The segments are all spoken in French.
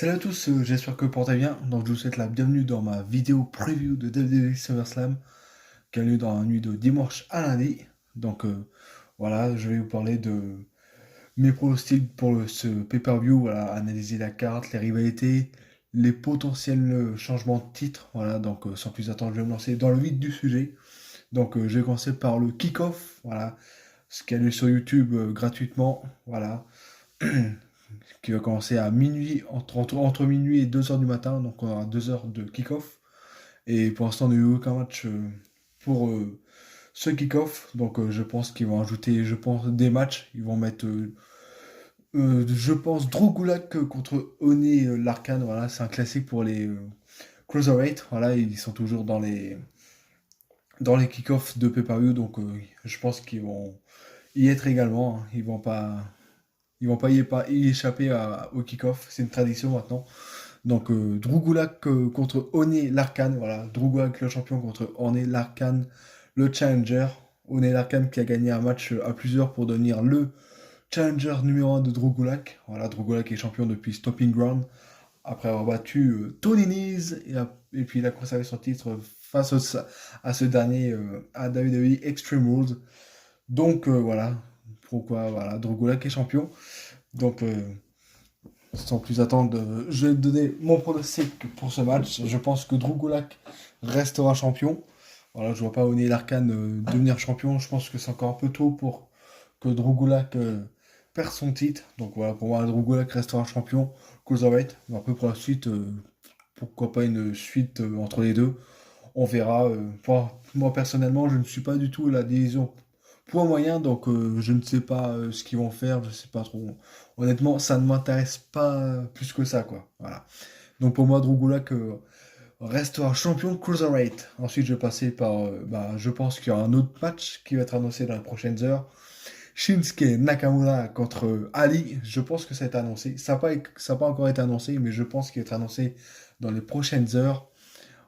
Salut à tous, j'espère que vous portez bien. Donc, je vous souhaite la bienvenue dans ma vidéo preview de WWE SummerSlam qui a lieu dans la nuit de dimanche à lundi. Donc, voilà, je vais vous parler de mes pronostics pour ce pay-per-view. Voilà, analyser la carte, les rivalités, les potentiels changements de titre. Voilà, donc, sans plus attendre, je vais me lancer dans le vif du sujet. Donc, je vais commencer par le kick-off. Voilà, ce qui a lieu sur YouTube gratuitement. Voilà. Qui va commencer à minuit, entre minuit et 2 heures du matin, donc on aura 2 heures de kick-off. Et pour l'instant, on n'a eu aucun match pour ce kick-off, donc je pense qu'ils vont ajouter, des matchs. Ils vont mettre, je pense, Drew Gulak contre Oni Larkan. Voilà, c'est un classique pour les Cruiserweight. Voilà, ils sont toujours dans les kick-offs de pay-per-view, donc je pense qu'ils vont y être également, hein. Ils vont pas y échapper au kick-off, c'est une tradition maintenant. Donc Drew Gulak contre Oni Larkan, voilà, Drew Gulak le champion contre Oni Larkan le challenger. Oni Larkan qui a gagné un match à plusieurs pour devenir le challenger numéro 1 de Drew Gulak. Voilà, Drew Gulak est champion depuis Stomping Ground après avoir battu Tony Nese et puis il a conservé son titre à ce dernier à WWE Extreme Rules. Donc voilà, pourquoi voilà, Drew Gulak est champion. Donc sans plus attendre, je vais te donner mon pronostic pour ce match. Je pense que Drew Gulak restera champion. Voilà, je vois pas Oni Larkan devenir champion. Je pense que c'est encore un peu tôt pour que Drew Gulak perde son titre. Donc voilà, pour moi, Drew Gulak restera champion. Cruiserweight. Mais après, pour la suite, pourquoi pas une suite entre les deux. On verra. Moi, personnellement, je ne suis pas du tout la division poids moyen, donc je ne sais pas ce qu'ils vont faire, je sais pas trop. Honnêtement, ça ne m'intéresse pas plus que ça, quoi. Voilà. Donc pour moi, Drew Gulak restera champion Cruiserweight. Ensuite, je vais passer par, je pense qu'il y aura un autre match qui va être annoncé dans les prochaines heures. Shinsuke Nakamura contre Ali. Je pense que ça va être annoncé. Ça n'a pas encore été annoncé, mais je pense qu'il va être annoncé dans les prochaines heures.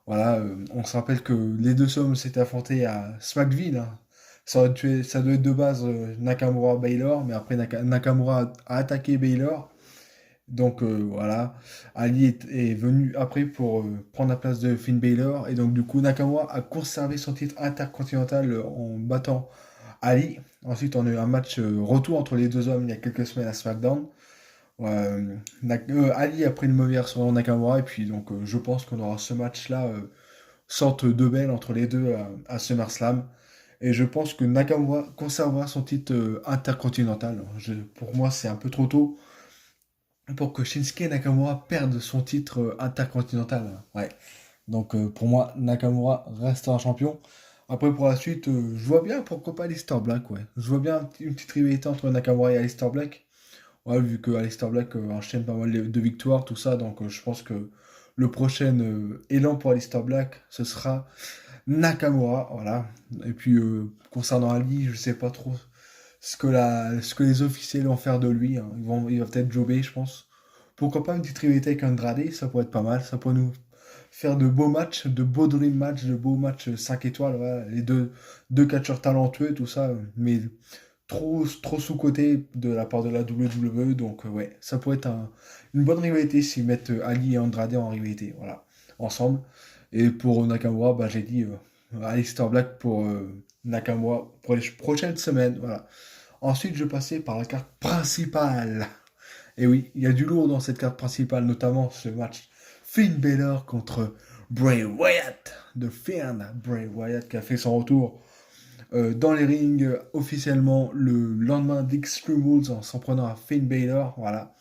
Voilà, on se rappelle que les deux hommes s'étaient affrontés à SmackVille, hein. Ça doit être de base Nakamura-Baylor, mais après Nakamura a attaqué Baylor. Donc voilà, Ali est venu après pour prendre la place de Finn Baylor. Et donc du coup, Nakamura a conservé son titre intercontinental en battant Ali. Ensuite, on a eu un match retour entre les deux hommes il y a quelques semaines à SmackDown. Ali a pris une mauvaise sur Nakamura. Et puis donc je pense qu'on aura ce match-là sorte de belle entre les deux à SummerSlam. Et je pense que Nakamura conservera son titre intercontinental. Pour moi, c'est un peu trop tôt pour que Shinsuke Nakamura perde son titre intercontinental. Ouais. Donc pour moi, Nakamura restera champion. Après, pour la suite, je vois bien pourquoi pas Aleister Black. Ouais. Je vois bien une petite rivalité entre Nakamura et Aleister Black. Ouais, vu que Aleister Black enchaîne pas mal de victoires, tout ça. Donc je pense que le prochain élan pour Aleister Black, ce sera Nakamura, voilà. Et puis concernant Ali, je sais pas trop ce que les officiels vont faire de lui, hein. Il va peut-être jobber, je pense. Pourquoi pas une petite rivalité avec Andrade, ça pourrait être pas mal. Ça pourrait nous faire de beaux matchs, de beaux dream matchs, de beaux matchs 5 étoiles. Voilà. Les deux catcheurs talentueux, tout ça, mais trop sous-coté de la part de la WWE. Donc ouais, ça pourrait être une bonne rivalité s'ils mettent Ali et Andrade en rivalité, voilà, ensemble. Et pour Nakamura, j'ai dit Aleister Black pour Nakamura pour les prochaines semaines. Voilà. Ensuite, je passais par la carte principale. Et oui, il y a du lourd dans cette carte principale, notamment ce match Finn Balor contre Bray Wyatt de Finn. Bray Wyatt qui a fait son retour dans les rings officiellement le lendemain d'Extreme Rules en s'en prenant à Finn Balor. Voilà.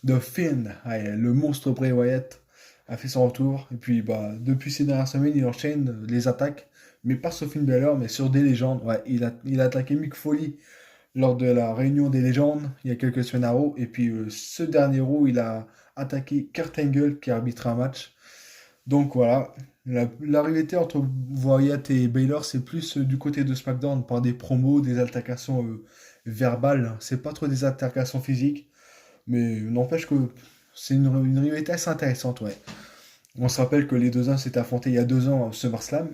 De Finn, ouais, le monstre Bray Wyatt a fait son retour. Et puis, depuis ces dernières semaines, il enchaîne les attaques, mais pas sur Finn Balor, mais sur des légendes. Ouais, il a attaqué Mick Foley lors de la réunion des légendes, il y a quelques semaines à Raw. Et puis, ce dernier Raw, il a attaqué Kurt Angle, qui a arbitré un match. Donc voilà, la rivalité entre Wyatt et Baylor, c'est plus du côté de SmackDown par des promos, des altercations verbales. C'est pas trop des altercations physiques. Mais n'empêche que c'est une rivalité assez intéressante, ouais. On se rappelle que les deux hommes s'étaient affrontés il y a 2 ans à SummerSlam.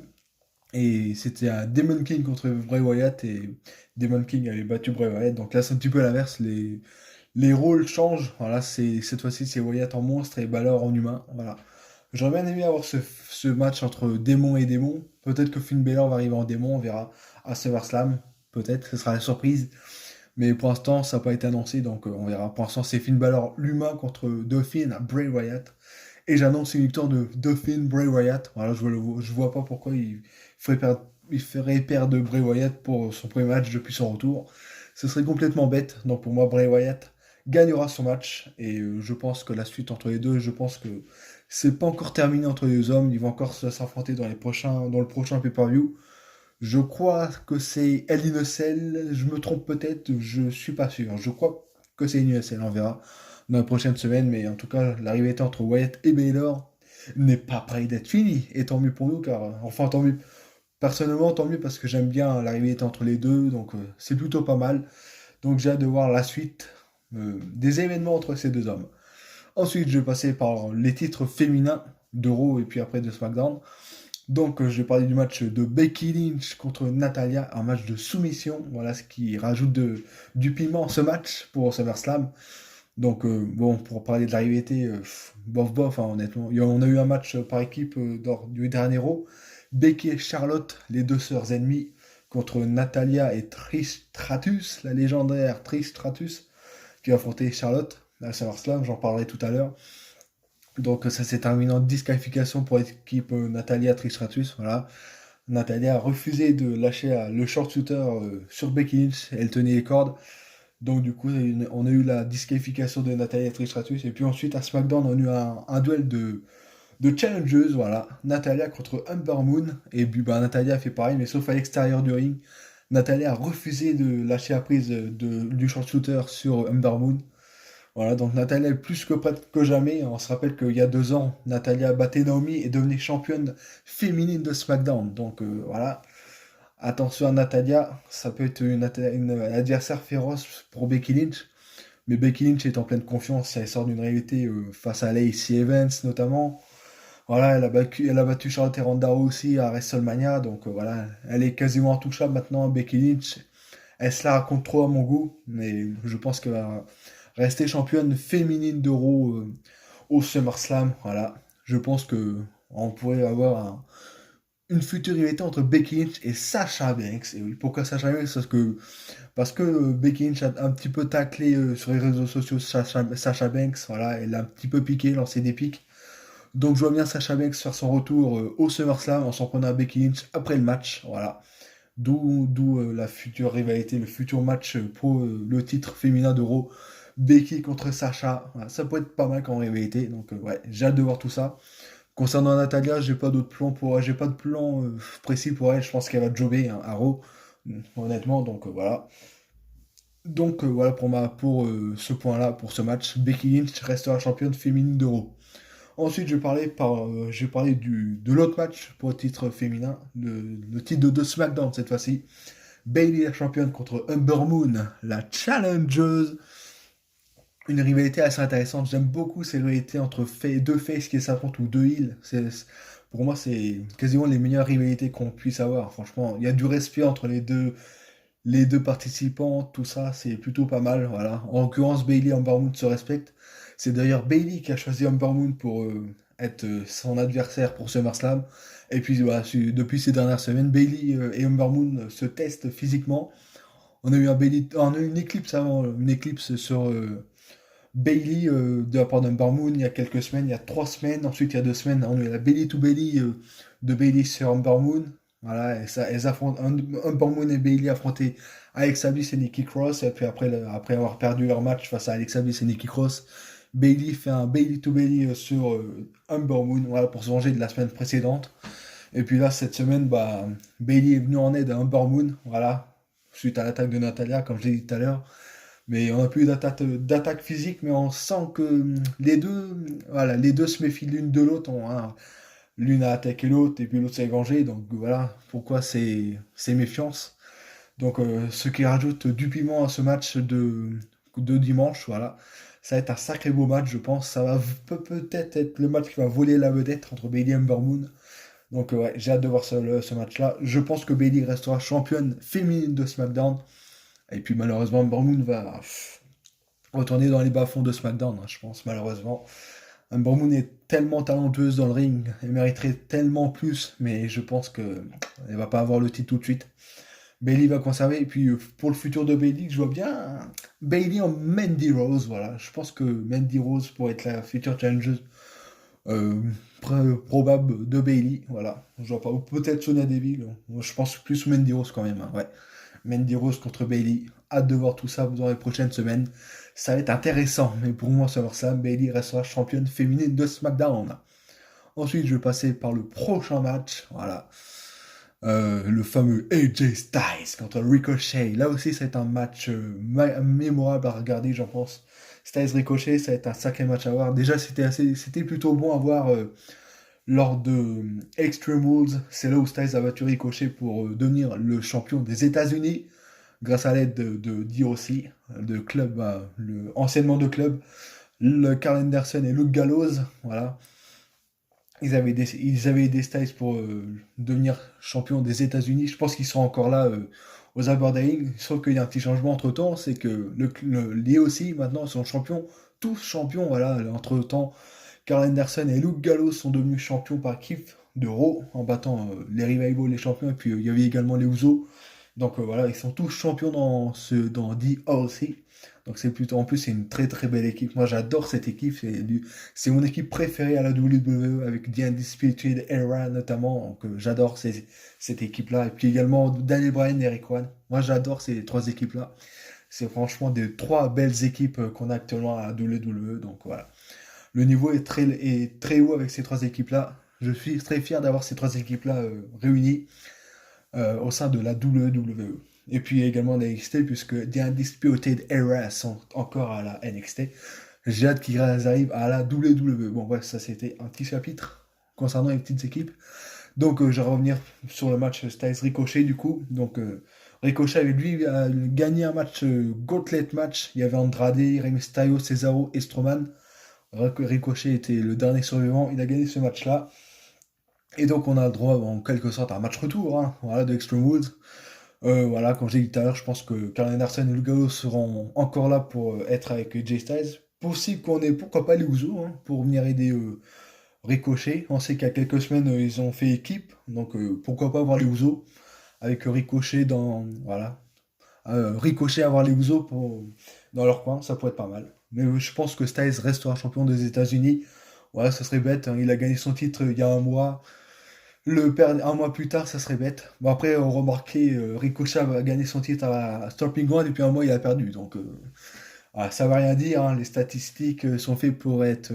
Et c'était un Demon King contre Bray Wyatt. Et Demon King avait battu Bray Wyatt. Donc là, c'est un petit peu l'inverse. les rôles changent. Voilà, cette fois-ci, c'est Wyatt en monstre et Balor en humain. Voilà. J'aurais bien aimé avoir ce match entre démon et démon. Peut-être que Finn Balor va arriver en démon, on verra à SummerSlam. Peut-être, ce sera la surprise. Mais pour l'instant, ça n'a pas été annoncé, donc on verra. Pour l'instant, c'est Finn Balor l'humain contre Dolphin Bray Wyatt. Et j'annonce une victoire de Dolphin Bray Wyatt. Voilà, je vois pas pourquoi il ferait perdre Bray Wyatt pour son premier match depuis son retour. Ce serait complètement bête. Donc pour moi, Bray Wyatt gagnera son match. Et je pense que la suite entre les deux, je pense que c'est pas encore terminé entre les deux hommes. Ils vont encore s'affronter dans le prochain pay-per-view. Je crois que c'est Hell in a Cell. Je me trompe peut-être, je suis pas sûr. Je crois que c'est Hell in a Cell, on verra dans la prochaine semaine. Mais en tout cas, la rivalité entre Wyatt et Baylor n'est pas près d'être finie. Et tant mieux pour nous, car enfin tant mieux. Personnellement, tant mieux parce que j'aime bien la rivalité entre les deux, donc c'est plutôt pas mal. Donc j'ai hâte de voir la suite des événements entre ces deux hommes. Ensuite, je vais passer par les titres féminins de Raw et puis après de SmackDown. Donc, je vais parler du match de Becky Lynch contre Natalia, un match de soumission. Voilà ce qui rajoute du piment à ce match pour SummerSlam. Donc, bon, pour parler de la rivalité, bof bof, hein, honnêtement. On a eu un match par équipe lors du dernier Raw. Becky et Charlotte, les deux sœurs ennemies, contre Natalia et Trish Stratus, la légendaire Trish Stratus, qui a affronté Charlotte à SummerSlam, j'en parlerai tout à l'heure. Donc ça s'est terminé en disqualification pour l'équipe Natalia Tristratus. Voilà. Natalia a refusé de lâcher le short shooter sur Becky Lynch. Elle tenait les cordes. Donc du coup, on a eu la disqualification de Natalia Tristratus. Et puis ensuite, à SmackDown, on a eu un duel de challengeuses. Voilà. Natalia contre Ember Moon. Et puis Natalia a fait pareil, mais sauf à l'extérieur du ring. Natalia a refusé de lâcher la prise du short shooter sur Ember Moon. Voilà, donc Natalia est plus que prête que jamais. On se rappelle qu'il y a 2 ans, Natalia battait Naomi et devenait championne féminine de SmackDown. Donc voilà, attention à Natalia, ça peut être une adversaire féroce pour Becky Lynch. Mais Becky Lynch est en pleine confiance, elle sort d'une réalité face à Lacey Evans notamment. Voilà, elle a battu Charlotte et Ronda aussi à WrestleMania, donc voilà, elle est quasiment intouchable maintenant, Becky Lynch. Elle se la raconte trop à mon goût, mais je pense qu'elle va rester championne féminine d'Euro au SummerSlam. Voilà, je pense que on pourrait avoir une future rivalité entre Becky Lynch et Sasha Banks. Et oui, pourquoi Sasha Banks? Parce que Becky Lynch a un petit peu taclé sur les réseaux sociaux Sasha Banks. Voilà, elle a un petit peu piqué, lancé des pics. Donc je vois bien Sasha Banks faire son retour au SummerSlam en s'en prenant à Becky Lynch après le match. Voilà. D'où la future rivalité, le futur match pour le titre féminin d'Euro. Becky contre Sacha. Voilà, ça peut être pas mal comme rivalité. Donc ouais, j'ai hâte de voir tout ça. Concernant Natalia, j'ai pas de plan précis pour elle. Je pense qu'elle va jobber hein, à Raw, honnêtement. Donc voilà. Donc voilà pour ce point-là, pour ce match. Becky Lynch restera championne féminine d'Euro. Ensuite, je vais parler de l'autre match pour le titre féminin, le titre de SmackDown cette fois-ci. Bayley la championne contre Ember Moon, la challengeuse. Une rivalité assez intéressante. J'aime beaucoup ces rivalités entre deux faces qui s'affrontent ou deux heels. Pour moi, c'est quasiment les meilleures rivalités qu'on puisse avoir. Franchement, il y a du respect entre les deux participants, tout ça, c'est plutôt pas mal. Voilà. En l'occurrence, Bayley et Ember Moon se respectent. C'est d'ailleurs Bayley qui a choisi Ember Moon pour être son adversaire pour SummerSlam. Et puis voilà, depuis ces dernières semaines, Bayley et Ember Moon se testent physiquement. On a eu une éclipse avant, une éclipse sur Bayley de la part d'Ember Moon il y a quelques semaines, il y a 3 semaines. Ensuite, il y a 2 semaines, on a eu la Bayley to Bayley de Bayley sur Ember Moon. Voilà, et ça, elles affrontent Ember Moon et Bayley affrontés Alexa Bliss et Nikki Cross. Et puis après avoir perdu leur match face à Alexa Bliss et Nikki Cross, Bayley fait un Bayley to Bayley sur Ember Moon, voilà, pour se venger de la semaine précédente. Et puis là, cette semaine, Bayley est venu en aide à Ember Moon, voilà, suite à l'attaque de Natalia, comme je l'ai dit tout à l'heure. Mais on n'a plus d'attaque physique, mais on sent que voilà, les deux se méfient l'une de l'autre. Hein. L'une a attaqué l'autre et puis l'autre s'est vengé. Donc voilà pourquoi c'est méfiance. Donc ce qui rajoute du piment à ce match de dimanche. Voilà. Ça va être un sacré beau match, je pense. Ça va peut-être être le match qui va voler la vedette entre Bayley et Ember Moon. Donc ouais, j'ai hâte de voir ce match-là. Je pense que Bayley restera championne féminine de SmackDown. Et puis malheureusement, Ember Moon retourner dans les bas-fonds de SmackDown, hein, je pense, malheureusement. Ember Moon est tellement talentueuse dans le ring, elle mériterait tellement plus, mais je pense que elle va pas avoir le titre tout de suite. Bailey va conserver, et puis pour le futur de Bailey, je vois bien Bailey en Mandy Rose, voilà. Je pense que Mandy Rose pourrait être la future challengeuse euh, probable de Bailey, voilà. Je vois pas, ou peut-être Sonya Deville, je pense plus Mandy Rose quand même, hein, ouais. Mandy Rose contre Bailey, hâte de voir tout ça dans les prochaines semaines. Ça va être intéressant, mais pour moi, SummerSlam, Bailey restera championne féminine de SmackDown. Ensuite, je vais passer par le prochain match, voilà. Le fameux AJ Styles contre Ricochet. Là aussi, c'est un match mémorable à regarder, j'en pense. Styles Ricochet, ça va être un sacré match à voir. Déjà, c'était plutôt bon à voir lors de Extreme Rules. C'est là où Styles a battu Ricochet pour devenir le champion des États-Unis, grâce à l'aide de DOC, de club, anciennement de club, le Karl Anderson et Luke Gallows, voilà. Ils avaient des Styles pour devenir champion des États-Unis. Je pense qu'ils sont encore là aux Aberdeen. Sauf qu'il y a un petit changement entre temps, c'est que les aussi maintenant sont champions, tous champions. Voilà, entre temps, Karl Anderson et Luke Gallows sont devenus champions par kiff de Raw en battant les Revival, les champions. Et puis il y avait également les Usos. Donc voilà, ils sont tous champions dans DOC. Donc c'est plutôt, en plus c'est une très très belle équipe. Moi j'adore cette équipe, c'est mon équipe préférée à la WWE avec The Undisputed Era notamment. Donc j'adore cette équipe-là. Et puis également Daniel Bryan et Eric Rowan. Moi j'adore ces trois équipes-là. C'est franchement des trois belles équipes qu'on a actuellement à la WWE. Donc voilà. Le niveau est très haut avec ces trois équipes-là. Je suis très fier d'avoir ces trois équipes-là réunies au sein de la WWE. Et puis également la NXT, puisque The Undisputed Era sont encore à la NXT. J'ai hâte qu'ils arrivent à la WWE. Bon, bref, ça c'était un petit chapitre concernant les petites équipes. Donc, je vais revenir sur le match Styles Ricochet, du coup. Donc, Ricochet avait lui gagné un match, Gauntlet match. Il y avait Andrade, Rey Mysterio, Cesaro et Strowman. Ricochet était le dernier survivant. Il a gagné ce match-là. Et donc, on a le droit, en quelque sorte, à un match retour, hein, voilà, de Extreme Rules. Voilà, comme j'ai dit tout à l'heure, je pense que Karl Anderson et Luke seront encore là pour être avec Jay Styles. Possible qu'on ait, pourquoi pas les Usos, hein, pour venir aider Ricochet. On sait qu'il y a quelques semaines, ils ont fait équipe, donc pourquoi pas avoir les Usos avec Ricochet dans, voilà, Ricochet avoir les Usos dans leur coin, ça pourrait être pas mal. Mais je pense que Styles restera champion des États-Unis. Voilà, ça serait bête, hein, il a gagné son titre il y a un mois. Le perdre un mois plus tard, ça serait bête. Bon, après, on remarquait, Ricochet a gagné son titre à Stomping Ground et puis un mois, il a perdu. Donc, voilà, ça va rien dire, hein. Les statistiques sont faites pour être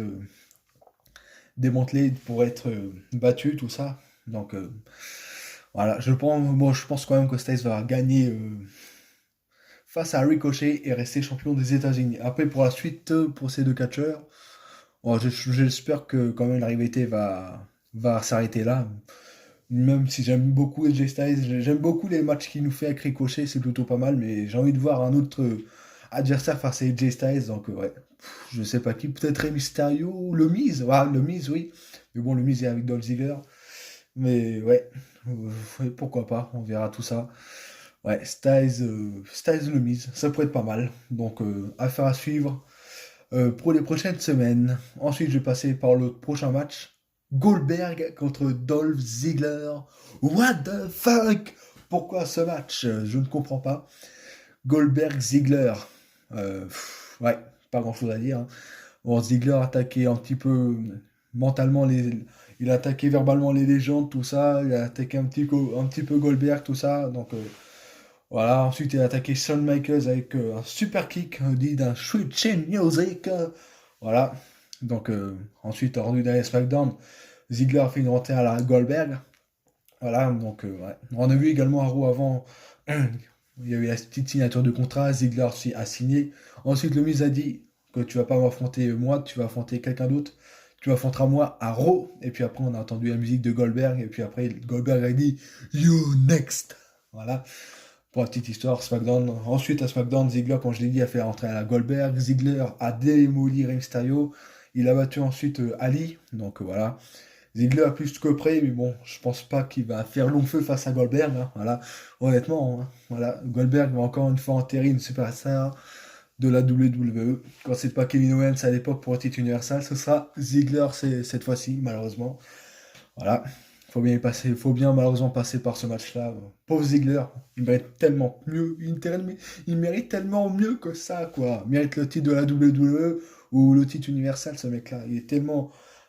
démantelées, pour être battues, tout ça. Donc, voilà, je pense quand même que Styles va gagner face à Ricochet et rester champion des États-Unis. Après, pour la suite, pour ces deux catcheurs, bon, j'espère que quand même la rivalité va s'arrêter là. Même si j'aime beaucoup AJ Styles, j'aime beaucoup les matchs qu'il nous fait avec Ricochet, c'est plutôt pas mal, mais j'ai envie de voir un autre adversaire face à AJ Styles, donc ouais, je sais pas qui, peut-être Rey Mysterio ou le Miz, ouais, le Miz, oui, mais bon, le Miz est avec Dolph Ziggler, mais ouais, ouais, pourquoi pas, on verra tout ça. Ouais, Styles le Miz, ça pourrait être pas mal, donc affaire à suivre pour les prochaines semaines. Ensuite, je vais passer par le prochain match. Goldberg contre Dolph Ziggler. What the fuck? Pourquoi ce match? Je ne comprends pas. Goldberg-Ziggler. Ouais, pas grand chose à dire, hein. Bon, Ziggler a attaqué un petit peu mentalement il a attaqué verbalement les légendes, tout ça. Il a attaqué un petit peu Goldberg, tout ça. Donc, voilà, ensuite il a attaqué Shawn Michaels avec un super kick dit d'un Sweet Chin Music. Voilà, donc ensuite rendu dans les SmackDown, Ziggler a fait une rentrée à la Goldberg. Voilà, donc ouais. On a vu également à Raw avant, il y a eu la petite signature de contrat, Ziggler a signé. Ensuite le Miz a dit que tu vas pas m'affronter moi, tu vas affronter quelqu'un d'autre. Tu affronteras moi à Raw. Et puis après on a entendu la musique de Goldberg. Et puis après Goldberg a dit You next. Voilà. Pour la petite histoire, SmackDown. Ensuite, à SmackDown, Ziggler, comme je l'ai dit, a fait rentrer à la Goldberg. Ziggler a démoli Rey Mysterio. Il a battu ensuite Ali. Donc voilà. Ziggler a plus que près, mais bon, je pense pas qu'il va faire long feu face à Goldberg, hein, voilà. Honnêtement, hein, voilà. Goldberg va encore une fois enterrer une superstar. de la WWE. Quand c'est pas Kevin Owens à l'époque pour le titre Universal, ce sera Ziggler cette fois-ci, malheureusement. Voilà. Faut bien malheureusement passer par ce match-là. Pauvre Ziggler, il mérite tellement mieux, il mérite tellement mieux que ça, quoi. Il mérite le titre de la WWE ou le titre universal, ce mec-là.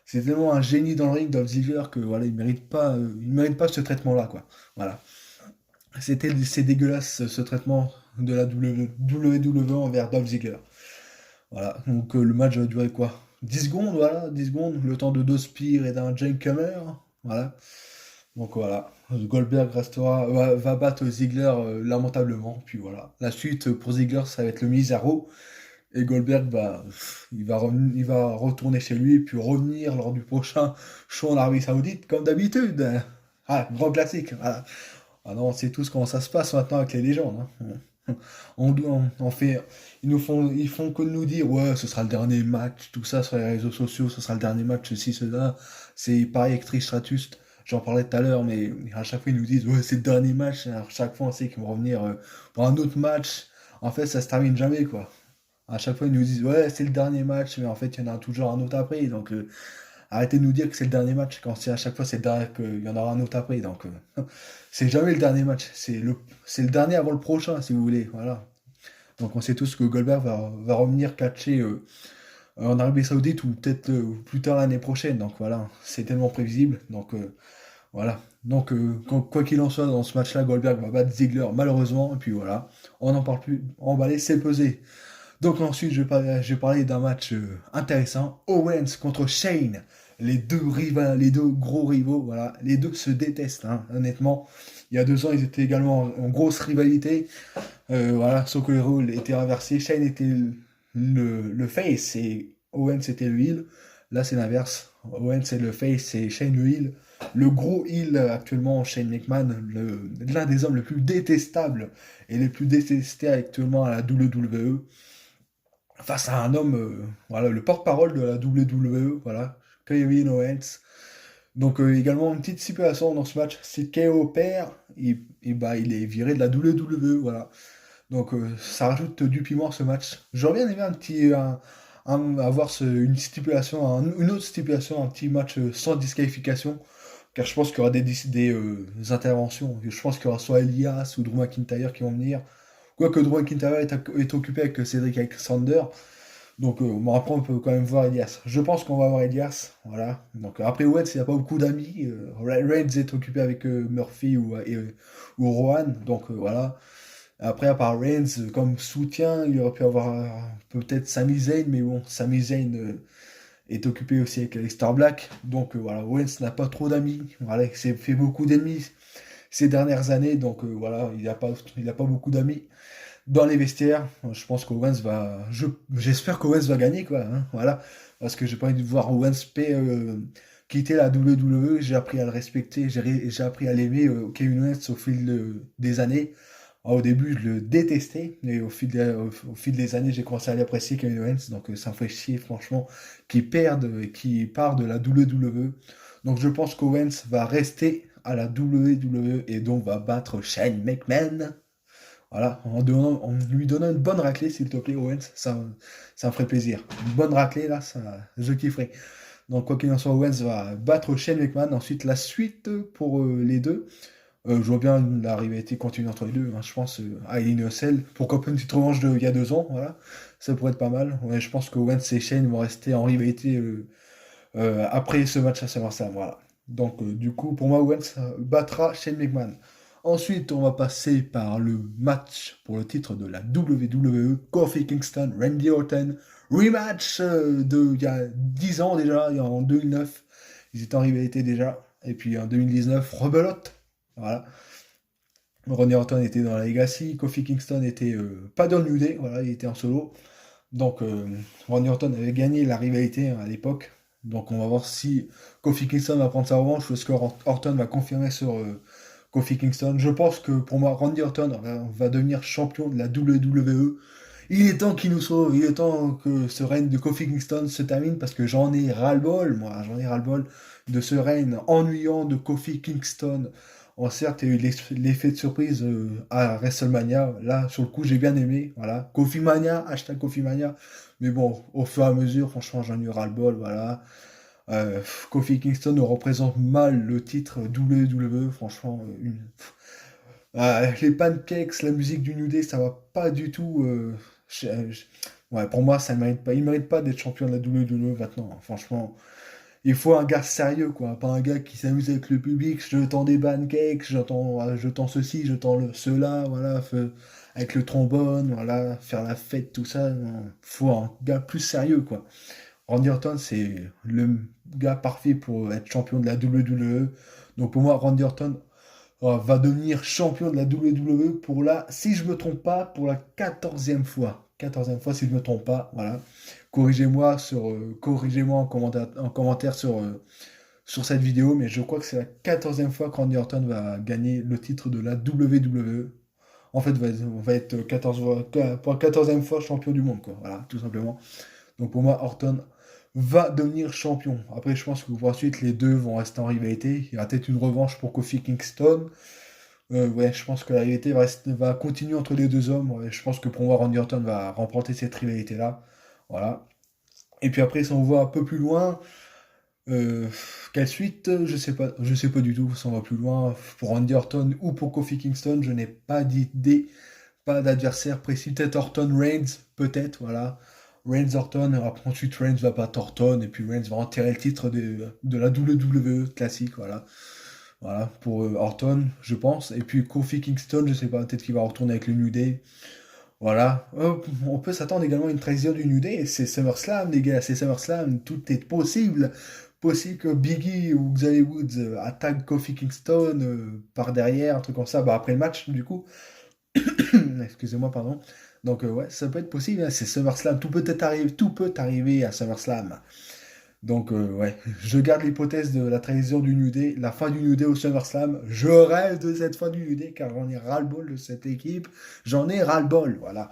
C'est tellement un génie dans le ring, Dolph Ziggler, que voilà, il mérite pas ce traitement-là, quoi. Voilà. C'est dégueulasse ce traitement de la WWE envers Dolph Ziggler. Voilà. Donc le match va durer quoi? 10 secondes, voilà, 10 secondes, le temps de deux spears et d'un jackhammer. Voilà. Donc voilà, Goldberg va battre Ziggler lamentablement. Puis voilà. La suite pour Ziggler, ça va être le Mizarro. Et Goldberg, il va retourner chez lui et puis revenir lors du prochain show en Arabie Saoudite, comme d'habitude. Ah, grand classique. Voilà. Ah non, on sait tous comment ça se passe maintenant avec les légendes. Hein. On fait, ils font que nous dire, ouais, ce sera le dernier match, tout ça sur les réseaux sociaux, ce sera le dernier match, ceci, cela. C'est pareil avec Trish Stratus, j'en parlais tout à l'heure, mais à chaque fois ils nous disent, ouais, c'est le dernier match, et à chaque fois on sait qu'ils vont revenir pour un autre match. En fait, ça se termine jamais, quoi. À chaque fois ils nous disent, ouais, c'est le dernier match, mais en fait, il y en a toujours un autre après, donc arrêtez de nous dire que c'est le dernier match quand c'est à chaque fois c'est le dernier qu'il y en aura un autre après. Donc c'est jamais le dernier match, c'est le dernier avant le prochain si vous voulez. Voilà. Donc on sait tous que Goldberg va revenir catcher en Arabie Saoudite ou peut-être plus tard l'année prochaine. Donc voilà, c'est tellement prévisible. Donc voilà. Donc quoi qu'il en soit dans ce match-là, Goldberg va battre Ziggler malheureusement. Et puis voilà, on n'en parle plus. Emballé, c'est pesé. Donc ensuite, je vais parler d'un match intéressant. Owens contre Shane. Les deux gros rivaux, voilà. Les deux se détestent, hein, honnêtement. Il y a 2 ans, ils étaient également en grosse rivalité. Voilà, sauf que les rôles étaient inversés. Shane était le face et Owens était le heel. Là, c'est l'inverse. Owens c'est le face et Shane le heel. Le gros heel actuellement, Shane McMahon, l'un des hommes les plus détestables et les plus détestés actuellement à la WWE face à un homme, voilà, le porte-parole de la WWE, voilà, Kevin Owens. Donc également une petite situation dans ce match, si KO perd, il est viré de la WWE, voilà. Donc ça rajoute du piment à ce match. J'aurais bien aimé avoir une stipulation, une autre stipulation, un petit match sans disqualification, car je pense qu'il y aura des interventions. Je pense qu'il y aura soit Elias ou Drew McIntyre qui vont venir. Quoique Drew McIntyre est occupé avec Cedric Alexander. Donc, bon, après, on peut quand même voir Elias. Je pense qu'on va voir Elias. Voilà. Donc, après, Owens, il n'y a pas beaucoup d'amis. Reigns est occupé avec Murphy ou Rowan. Donc, voilà. Après, à part Reigns, comme soutien, il aurait pu avoir peut-être Sami Zayn. Mais bon, Sami Zayn est occupé aussi avec Aleister Black. Donc, voilà. Owens n'a pas trop d'amis. Voilà. Il s'est fait beaucoup d'ennemis ces dernières années. Donc, voilà. Il a pas beaucoup d'amis dans les vestiaires. Je pense qu'Owens j'espère qu'Owens va gagner, quoi. Hein, voilà. Parce que j'ai pas envie de voir Owens quitter la WWE. J'ai appris à le respecter, j'ai appris à l'aimer, Kevin Owens, au fil des années. Au début, je le détestais, mais au fil des années, j'ai commencé à l'apprécier, Kevin Owens. Donc, ça me fait chier, franchement, qu'il perde et qu'il part de la WWE. Donc, je pense qu'Owens va rester à la WWE et donc va battre Shane McMahon. Voilà, en lui donnant une bonne raclée, s'il te plaît, Owens, ça me ferait plaisir. Une bonne raclée, là, je kifferais. Donc, quoi qu'il en soit, Owens va battre Shane McMahon. Ensuite, la suite pour les deux. Je vois bien la rivalité continuer entre les deux. Hein. Je pense à Hell in a Cell. Pourquoi pas une petite revanche il y a 2 ans, voilà. Ça pourrait être pas mal. Ouais, je pense que Owens et Shane vont rester en rivalité après ce match à SummerSlam, voilà. Donc, du coup, pour moi, Owens battra Shane McMahon. Ensuite, on va passer par le match pour le titre de la WWE, Kofi Kingston, Randy Orton, rematch il y a 10 ans déjà, en 2009, ils étaient en rivalité déjà, et puis en 2019, rebelote, voilà. Randy Orton était dans la Legacy, Kofi Kingston était pas dans le New Day, voilà, il était en solo. Donc, Randy Orton avait gagné la rivalité hein, à l'époque. Donc, on va voir si Kofi Kingston va prendre sa revanche ou est-ce que Orton va confirmer sur Kofi Kingston. Je pense que pour moi, Randy Orton va devenir champion de la WWE. Il est temps qu'il nous sauve. Il est temps que ce règne de Kofi Kingston se termine parce que j'en ai ras-le-bol, moi. J'en ai ras-le-bol de ce règne ennuyant de Kofi Kingston. certes, il y a eu l'effet de surprise à WrestleMania. Là, sur le coup, j'ai bien aimé. Voilà. Kofi Mania, hashtag Kofi Mania. Mais bon, au fur et à mesure, franchement, j'en ai eu ras-le-bol. Voilà. Kofi Kingston représente mal le titre WWE. Franchement, les pancakes, la musique du New Day, ça va pas du tout. Ouais, pour moi, ça ne mérite pas. Il mérite pas d'être champion de la WWE maintenant, hein. Franchement, il faut un gars sérieux, quoi. Pas un gars qui s'amuse avec le public. Je tends des pancakes, je tends ceci, cela, voilà. Avec le trombone, voilà. Faire la fête, tout ça. Non. Faut un gars plus sérieux, quoi. Randy Orton, c'est le gars parfait pour être champion de la WWE. Donc pour moi, Randy Orton va devenir champion de la WWE pour si je me trompe pas, pour la 14e fois. 14e fois si je me trompe pas, voilà. Corrigez-moi en commentaire sur cette vidéo, mais je crois que c'est la 14e fois que Randy Orton va gagner le titre de la WWE. En fait, va être pour la 14e fois champion du monde, quoi. Voilà, tout simplement. Donc pour moi, Orton va devenir champion. Après, je pense que pour la suite, les deux vont rester en rivalité. Il y aura peut-être une revanche pour Kofi Kingston. Ouais, je pense que la rivalité va continuer entre les deux hommes. Ouais, je pense que pour moi, Randy Orton va remporter cette rivalité-là. Voilà. Et puis après, si on voit un peu plus loin, euh, quelle suite? Je sais pas du tout si on va plus loin. Pour Randy Orton ou pour Kofi Kingston, je n'ai pas d'idée, pas d'adversaire précis. Peut-être Orton Reigns, peut-être, voilà. Reigns Orton, après ensuite Reigns va battre Orton, et puis Reigns va enterrer le titre de la WWE classique, voilà. Voilà, pour Orton, je pense. Et puis Kofi Kingston, je sais pas, peut-être qu'il va retourner avec le New Day. Voilà. On peut s'attendre également à une trahison du New Day. C'est SummerSlam, les gars, c'est SummerSlam. Tout est possible. Possible que Biggie ou Xavier Woods attaquent Kofi Kingston par derrière, un truc comme ça. Bah, après le match, du coup. Excusez-moi, pardon. Donc, ouais, ça peut être possible, hein. C'est SummerSlam. Tout peut arriver à SummerSlam. Donc, ouais, je garde l'hypothèse de la trahison du New Day, la fin du New Day au SummerSlam. Je rêve de cette fin du New Day car j'en ai ras-le-bol de cette équipe. J'en ai ras-le-bol, voilà.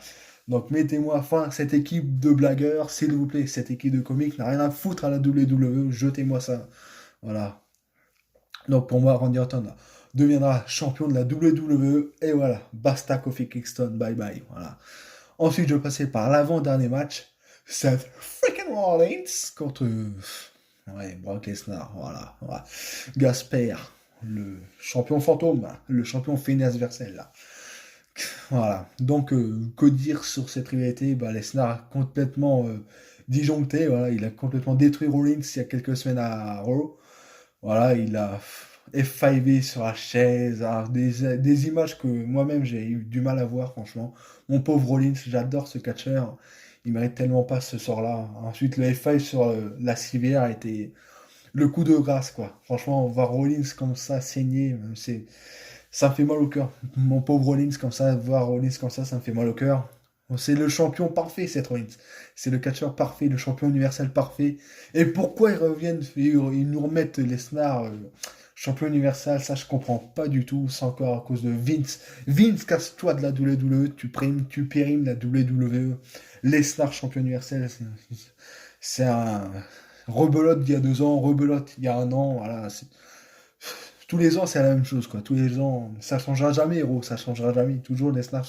Donc, mettez-moi fin à cette équipe de blagueurs, s'il vous plaît. Cette équipe de comiques n'a rien à foutre à la WWE. Jetez-moi ça. Voilà. Donc, pour moi, Randy Orton deviendra champion de la WWE. Et voilà. Basta Kofi Kingston. Bye bye. Voilà. Ensuite, je passais par l'avant-dernier match. Seth freaking Rollins contre ouais, Brock Lesnar, voilà. Gasper, le champion fantôme, le champion Phineas Versel, là. Voilà. Donc, que dire sur cette rivalité? Bah, Lesnar a complètement disjoncté, voilà. Il a complètement détruit Rollins il y a quelques semaines à Raw. Voilà, il a F5 sur la chaise, alors des images que moi-même j'ai eu du mal à voir, franchement. Mon pauvre Rollins, j'adore ce catcheur, il mérite tellement pas ce sort-là. Ensuite, le F5 sur la civière a été le coup de grâce, quoi. Franchement, voir Rollins comme ça saigner, ça me fait mal au cœur. Mon pauvre Rollins comme ça, voir Rollins comme ça me fait mal au cœur. C'est le champion parfait, cette Rollins. C'est le catcheur parfait, le champion universel parfait. Et pourquoi ils reviennent, ils nous remettent Lesnar champion universel, ça je comprends pas du tout. C'est encore à cause de Vince. Vince, casse-toi de la WWE, tu périmes la WWE. Lesnar champion universel, c'est un rebelote d'il y a 2 ans, rebelote il y a un an, voilà. Tous les ans, c'est la même chose, quoi. Tous les ans, ça changera jamais, héros, ça changera jamais. Toujours Lesnar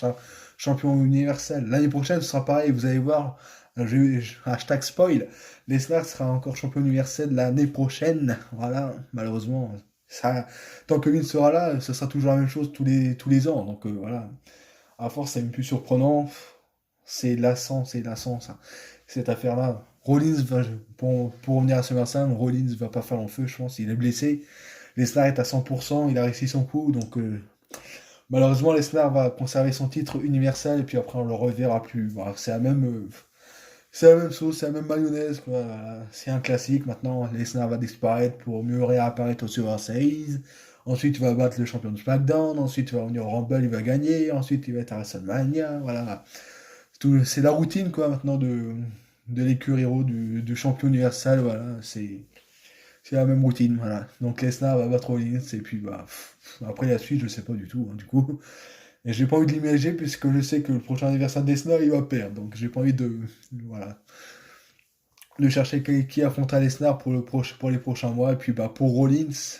champion universel. L'année prochaine, ce sera pareil, vous allez voir. Hashtag spoil. Lesnar sera encore champion universel l'année prochaine. Voilà, malheureusement. Ça, tant que lui sera là, ce sera toujours la même chose tous les ans. Donc voilà. À force, c'est même plus surprenant. C'est lassant, ça. Cette affaire-là. Pour revenir à SummerSlam, Rollins va pas faire long feu, je pense. Il est blessé. Lesnar est à 100%, il a réussi son coup, donc malheureusement Lesnar va conserver son titre universel et puis après on le reverra plus. Voilà, c'est la même chose, c'est la même mayonnaise, quoi. Voilà. C'est un classique. Maintenant, Lesnar va disparaître pour mieux réapparaître au Survivor Series. Ensuite, il va battre le champion de SmackDown. Ensuite, il va venir au Rumble, il va gagner. Ensuite, il va être à WrestleMania. Voilà. C'est la routine, quoi, maintenant de l'écurie héros du champion universel. Voilà, c'est la même routine, voilà. Donc Lesnar va battre Rollins et puis bah après la suite, je sais pas du tout, hein, du coup. Et j'ai pas envie de l'imaginer puisque je sais que le prochain anniversaire de Lesnar, il va perdre. Donc j'ai pas envie voilà, de chercher qui affrontera Lesnar pour les prochains mois. Et puis bah pour Rollins,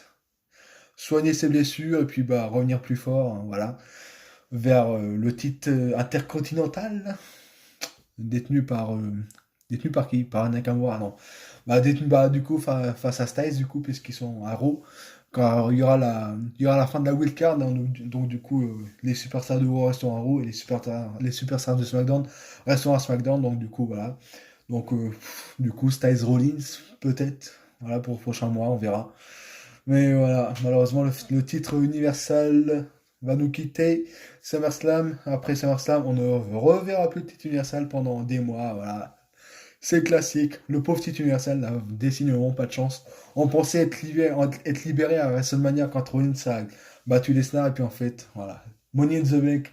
soigner ses blessures et puis bah revenir plus fort, hein, voilà, vers le titre intercontinental détenu par qui? Par Nakamura, non. Bah détenu bah du coup face à Styles du coup puisqu'ils sont à Raw. Car il y aura la fin de la Wild Card, hein, donc du coup les superstars de Raw resteront à Raw et les superstars de SmackDown resteront à SmackDown, donc du coup voilà. Donc du coup Styles Rollins peut-être, voilà pour le prochain mois, on verra. Mais voilà, malheureusement, le titre Universal va nous quitter. SummerSlam, après SummerSlam, on ne reverra plus le titre Universal pendant des mois. Voilà, c'est classique. Le pauvre titre Universal n'a décidément pas de chance. On pensait être libéré à WrestleMania quand Rollins a battu Lesnar. Et puis en fait, voilà, Money in the Bank.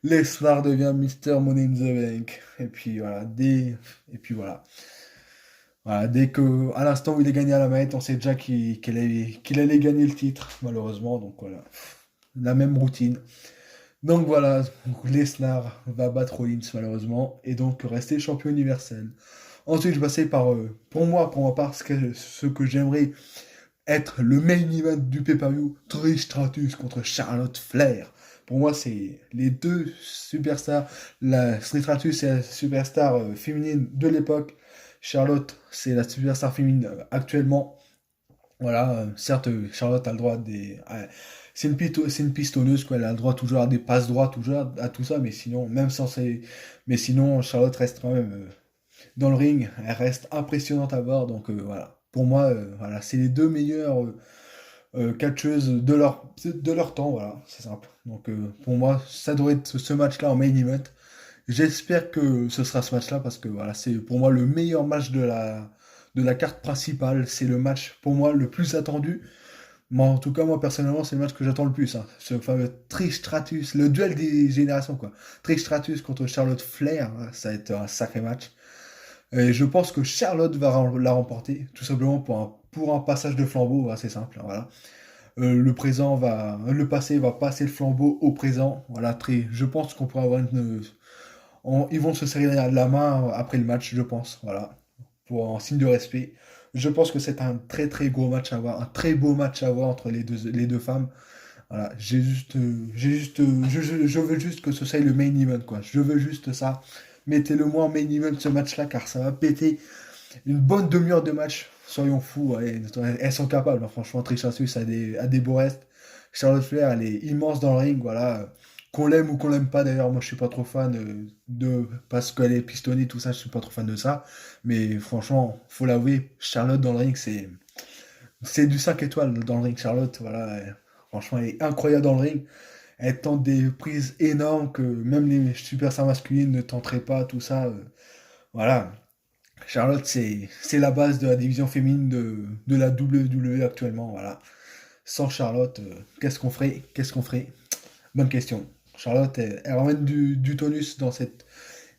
Lesnar devient Mister Money in the Bank. Et puis voilà, et puis voilà. Voilà, dès que, à l'instant où il est gagné à la manette, on sait déjà qu'il allait gagner le titre, malheureusement. Donc voilà, la même routine. Donc voilà, Lesnar va battre Rollins, malheureusement, et donc rester champion universel. Ensuite, je passais par, pour ma part, ce que j'aimerais être le main event du pay-per-view, Trish Stratus contre Charlotte Flair. Pour moi, c'est les deux superstars. Trish Stratus, c'est la superstar féminine de l'époque. Charlotte, c'est la superstar féminine actuellement. Voilà, certes, Charlotte a le droit des. C'est une pistonneuse, quoi. Elle a le droit toujours à des passes droits, toujours à tout ça, mais sinon, même sans ces. Mais sinon, Charlotte reste quand même dans le ring. Elle reste impressionnante à voir, donc voilà. Pour moi, voilà, c'est les deux meilleures catcheuses de leur temps, voilà, c'est simple. Donc pour moi, ça doit être ce match-là en main event. J'espère que ce sera ce match-là parce que voilà, c'est pour moi le meilleur match de la carte principale. C'est le match pour moi le plus attendu. Moi, en tout cas, moi personnellement, c'est le match que j'attends le plus, hein. Ce fameux Trish Stratus, le duel des générations, quoi. Trish Stratus contre Charlotte Flair, hein, ça va être un sacré match. Et je pense que Charlotte va la remporter, tout simplement pour un passage de flambeau assez simple, hein, voilà. Le passé va passer le flambeau au présent. Voilà, je pense qu'on pourra avoir ils vont se serrer la main après le match, je pense. Voilà, pour en signe de respect. Je pense que c'est un très très gros match à voir, un très beau match à voir entre les deux femmes. Voilà, je veux juste que ce soit le main event, quoi. Je veux juste ça. Mettez-le moi en main event ce match-là, car ça va péter une bonne demi-heure de match. Soyons fous, ouais, elles sont capables, hein. Franchement, Trish Stratus a des beaux restes. Charlotte Flair, elle est immense dans le ring, voilà. Qu'on l'aime ou qu'on l'aime pas, d'ailleurs, moi je suis pas trop fan parce qu'elle est pistonnée, tout ça, je suis pas trop fan de ça. Mais franchement, faut l'avouer, Charlotte dans le ring, c'est du 5 étoiles dans le ring. Charlotte, voilà, franchement, elle est incroyable dans le ring. Elle tente des prises énormes que même les superstars masculines ne tenteraient pas, tout ça. Voilà, Charlotte, c'est la base de la division féminine de la WWE actuellement. Voilà. Sans Charlotte, qu'est-ce qu'on ferait? Qu'est-ce qu'on ferait? Bonne question. Charlotte, elle ramène du tonus dans cette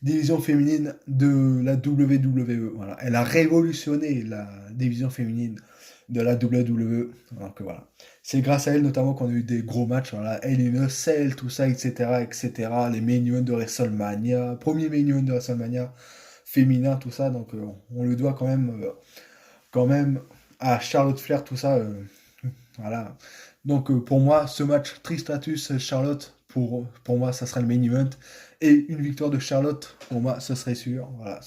division féminine de la WWE. Voilà. Elle a révolutionné la division féminine de la WWE. Donc voilà. C'est grâce à elle notamment qu'on a eu des gros matchs. Voilà. Elle in a Cell, tout ça, etc., etc. Les main events de WrestleMania. Premier main event de WrestleMania féminin, tout ça. Donc on le doit quand même à Charlotte Flair, tout ça. Voilà. Donc pour moi, ce match Tristatus Charlotte, pour moi, ça sera le main event. Et une victoire de Charlotte, pour moi, ce serait sûr. Voilà,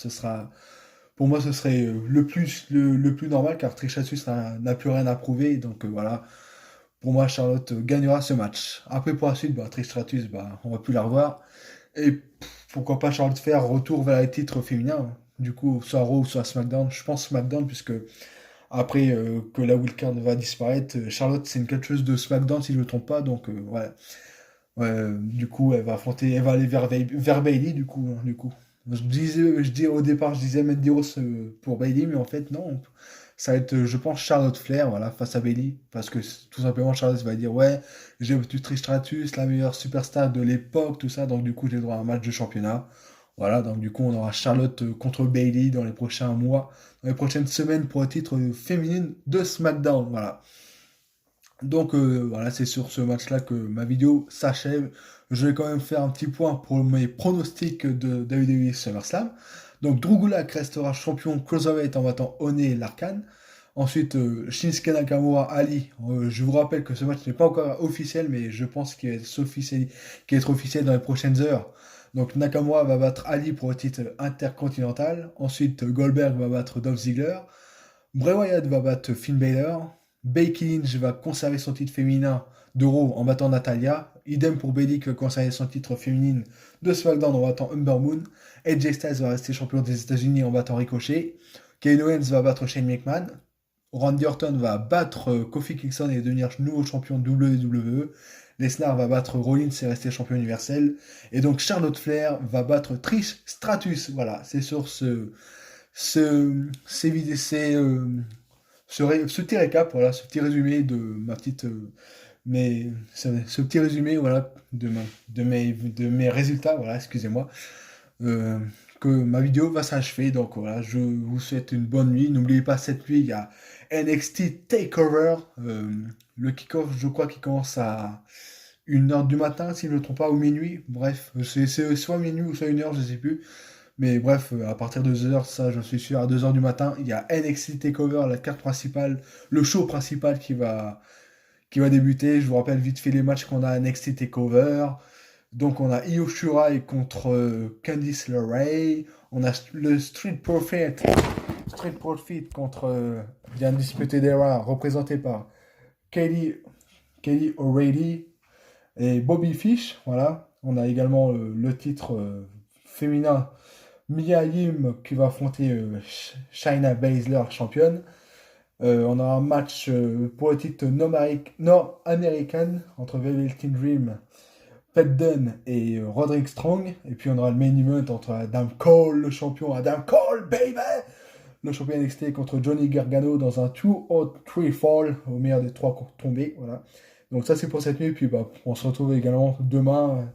pour moi, ce serait le plus normal, car Tristatus n'a plus rien à prouver. Donc voilà, pour moi, Charlotte gagnera ce match. Après, pour la suite, bah, Tristatus, bah, on va plus la revoir. Et pourquoi pas Charlotte Flair retour vers les titres féminins, hein. Du coup, soit Raw ou soit SmackDown. Je pense SmackDown, puisque après que la wildcard va disparaître, Charlotte, c'est une quelque chose de SmackDown, si je ne me trompe pas. Donc, ouais. Ouais, du coup, elle va aller vers Bailey, du coup, hein, du coup. Au départ, je disais Mandy Rose pour Bailey, mais en fait, non. Ça va être, je pense, Charlotte Flair, voilà, face à Bailey. Parce que tout simplement, Charlotte va dire, ouais, j'ai battu Trish Stratus, la meilleure superstar de l'époque, tout ça. Donc, du coup, j'ai le droit à un match de championnat. Voilà, donc du coup, on aura Charlotte contre Bailey dans les prochains mois, dans les prochaines semaines pour le titre féminine de SmackDown. Voilà. Donc voilà, c'est sur ce match-là que ma vidéo s'achève. Je vais quand même faire un petit point pour mes pronostics de WWE SummerSlam. Donc Drew Gulak restera champion Cruiserweight en battant One et Larkan. Ensuite, Shinsuke Nakamura, Ali. Je vous rappelle que ce match n'est pas encore officiel, mais je pense qu'il va être officiel dans les prochaines heures. Donc Nakamura va battre Ali pour le titre intercontinental. Ensuite, Goldberg va battre Dolph Ziggler. Bray Wyatt va battre Finn Balor. Becky Lynch va conserver son titre féminin de Raw en battant Natalia. Idem pour Bayley qui va conserver son titre féminin de SmackDown en battant Ember Moon. AJ Styles va rester champion des États-Unis en battant Ricochet. Kevin Owens va battre Shane McMahon. Randy Orton va battre Kofi Kingston et devenir nouveau champion WWE. Lesnar va battre Rollins et rester champion universel. Et donc Charlotte Flair va battre Trish Stratus. Voilà, c'est sur ce petit récap, voilà, ce petit résumé de ma petite, ce petit résumé, voilà, de mes résultats, voilà, excusez-moi, euh, que ma vidéo va s'achever. Donc voilà, je vous souhaite une bonne nuit. N'oubliez pas, cette nuit, il y a NXT Takeover, le kick-off, je crois qu'il commence à 1h du matin, si je ne me trompe pas, ou minuit. Bref, c'est soit minuit ou soit 1h, je ne sais plus. Mais bref, à partir de 2h, ça, je suis sûr, à 2h du matin, il y a NXT TakeOver, la carte principale, le show principal qui va débuter. Je vous rappelle vite fait les matchs qu'on a à NXT TakeOver. Donc, on a Io Shirai contre Candice LeRae. On a le Street Profit contre The Undisputed Era, représenté par Kelly, Kelly O'Reilly et Bobby Fish. Voilà. On a également le titre féminin Mia Yim qui va affronter Shayna Baszler, championne. On a un match pour le titre nord-américain entre Velveteen Dream, Pete Dunne et Roderick Strong. Et puis on aura le main event entre Adam Cole, le champion Adam Cole, baby! Le champion NXT contre Johnny Gargano dans un 2 out 3 fall, au meilleur des 3 tombés. Voilà. Donc ça c'est pour cette nuit. Puis bah, on se retrouve également demain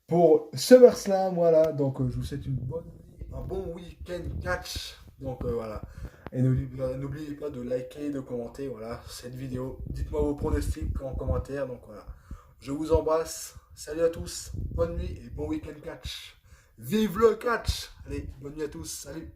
pour SummerSlam, voilà. Donc je vous souhaite un bon week-end catch. Donc voilà. Et n'oubliez pas de liker, de commenter, voilà, cette vidéo. Dites-moi vos pronostics en commentaire. Donc voilà. Je vous embrasse. Salut à tous. Bonne nuit et bon week-end catch. Vive le catch. Allez, bonne nuit à tous. Salut.